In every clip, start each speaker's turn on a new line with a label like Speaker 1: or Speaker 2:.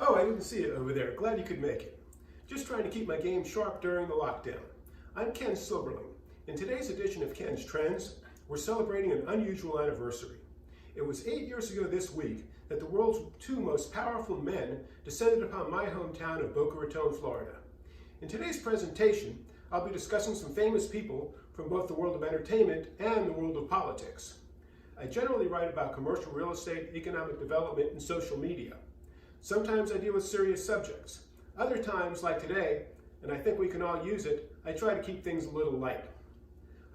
Speaker 1: Oh, I didn't see it over there. Glad you could make it. Just trying to keep my game sharp during the lockdown. I'm Ken Silberling. In today's edition of Ken's Trends, we're celebrating an unusual anniversary. It was 8 years ago this week that the world's two most powerful men descended upon my hometown of Boca Raton, Florida. In today's presentation, I'll be discussing some famous people from both the world of entertainment and the world of politics. I generally write about commercial real estate, economic development, and social media. Sometimes I deal with serious subjects. Other times, like today, and I think we can all use it, I try to keep things a little light.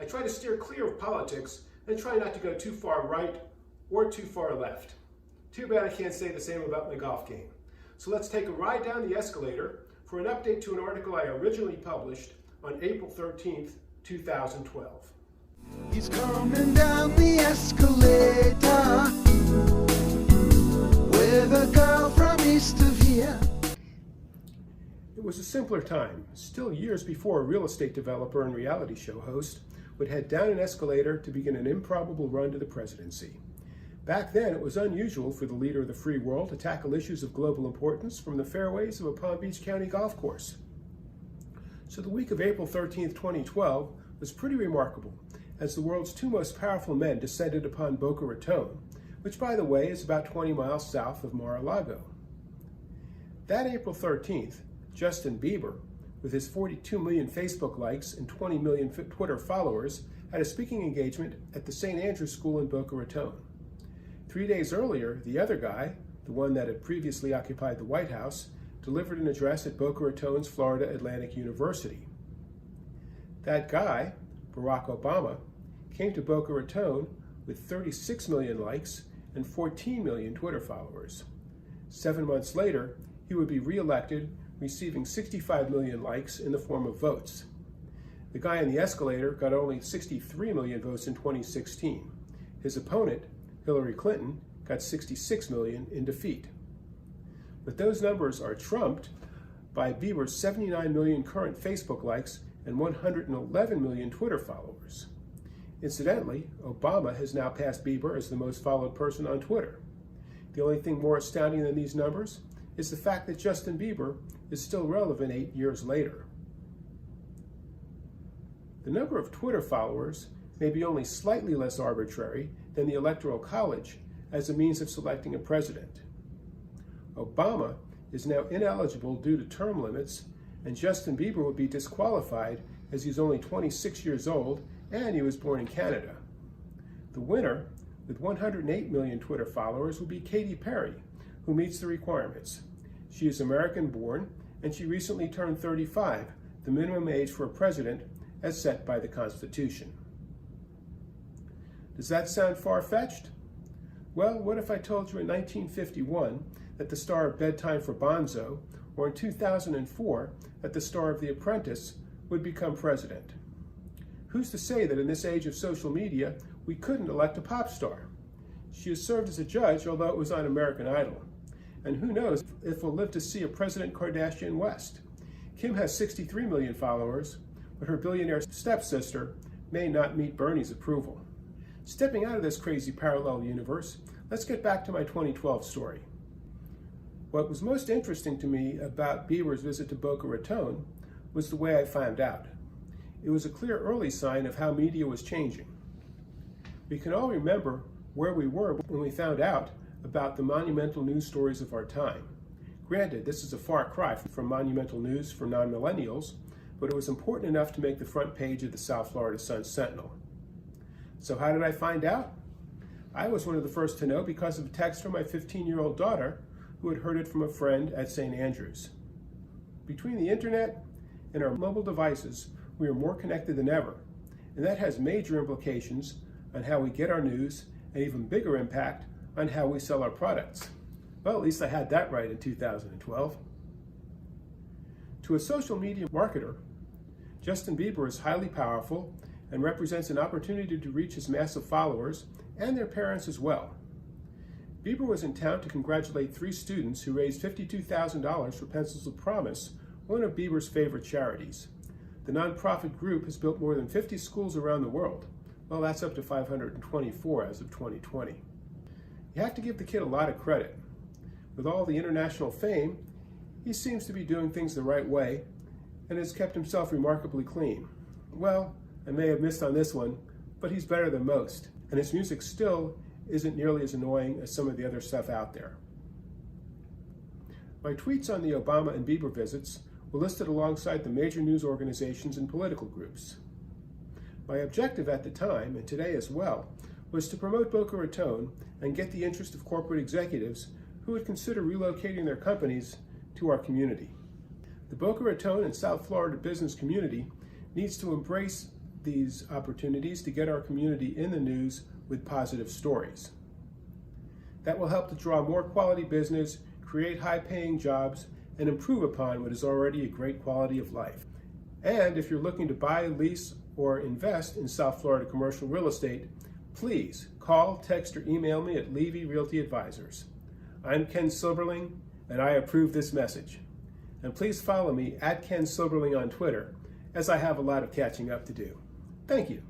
Speaker 1: I try to steer clear of politics and try not to go too far right or too far left. Too bad I can't say the same about my golf game. So let's take a ride down the escalator for an update to an article I originally published on April 13th, 2012.
Speaker 2: He's coming down the escalator with a girl from east of here.
Speaker 1: It was a simpler time, still years before a real estate developer and reality show host would head down an escalator to begin an improbable run to the presidency. Back then, it was unusual for the leader of the free world to tackle issues of global importance from the fairways of a Palm Beach County golf course. So the week of April 13th, 2012 was pretty remarkable, as the world's two most powerful men descended upon Boca Raton, which, by the way, is about 20 miles south of Mar-a-Lago. That April 13th, Justin Bieber, with his 42 million Facebook likes and 20 million Twitter followers, had a speaking engagement at the St. Andrew's School in Boca Raton. 3 days earlier, the other guy, the one that had previously occupied the White House, delivered an address at Boca Raton's Florida Atlantic University. That guy, Barack Obama, came to Boca Raton with 36 million likes and 14 million Twitter followers. 7 months later, he would be re-elected, receiving 65 million likes in the form of votes. The guy in the escalator got only 63 million votes in 2016. His opponent, Hillary Clinton, got 66 million in defeat. But those numbers are trumped by Bieber's 79 million current Facebook likes and 111 million Twitter followers. Incidentally, Obama has now passed Bieber as the most followed person on Twitter. The only thing more astounding than these numbers is the fact that Justin Bieber is still relevant 8 years later. The number of Twitter followers may be only slightly less arbitrary than the Electoral College as a means of selecting a president. Obama is now ineligible due to term limits, and Justin Bieber would be disqualified as he's only 26 years old and he was born in Canada. The winner, with 108 million Twitter followers, will be Katy Perry, who meets the requirements. She is American-born, and she recently turned 35, the minimum age for a president as set by the Constitution. Does that sound far-fetched? Well, what if I told you in 1951 that the star of Bedtime for Bonzo, or in 2004 that the star of The Apprentice would become president? Who's to say that in this age of social media, we couldn't elect a pop star? She has served as a judge, although it was on American Idol. And who knows if we'll live to see a President Kardashian West. Kim has 63 million followers, but her billionaire stepsister may not meet Bernie's approval. Stepping out of this crazy parallel universe, let's get back to my 2012 story. What was most interesting to me about Bieber's visit to Boca Raton was the way I found out. It was a clear early sign of how media was changing. We can all remember where we were when we found out about the monumental news stories of our time. Granted, this is a far cry from monumental news for non-millennials, but it was important enough to make the front page of the South Florida Sun-Sentinel. So how did I find out? I was one of the first to know because of a text from my 15-year-old daughter who had heard it from a friend at St. Andrews. Between the internet and our mobile devices, we are more connected than ever, and that has major implications on how we get our news and even bigger impact on how we sell our products. Well, at least I had that right in 2012. To a social media marketer, Justin Bieber is highly powerful and represents an opportunity to reach his massive followers and their parents as well. Bieber was in town to congratulate 3 students who raised $52,000 for Pencils of Promise, one of Bieber's favorite charities. The nonprofit group has built more than 50 schools around the world. Well, that's up to 524 as of 2020. You have to give the kid a lot of credit. With all the international fame, he seems to be doing things the right way and has kept himself remarkably clean. Well, I may have missed on this one, but he's better than most, and his music still isn't nearly as annoying as some of the other stuff out there. My tweets on the Obama and Bieber visits were listed alongside the major news organizations and political groups. My objective at the time, and today as well, was to promote Boca Raton and get the interest of corporate executives who would consider relocating their companies to our community. The Boca Raton and South Florida business community needs to embrace these opportunities to get our community in the news with positive stories. That will help to draw more quality business, create high-paying jobs, and improve upon what is already a great quality of life. And if you're looking to buy, lease, or invest in South Florida commercial real estate, please call, text, or email me at Levy Realty Advisors. I'm Ken Silberling, and I approve this message. And please follow me at Ken Silberling on Twitter, as I have a lot of catching up to do. Thank you.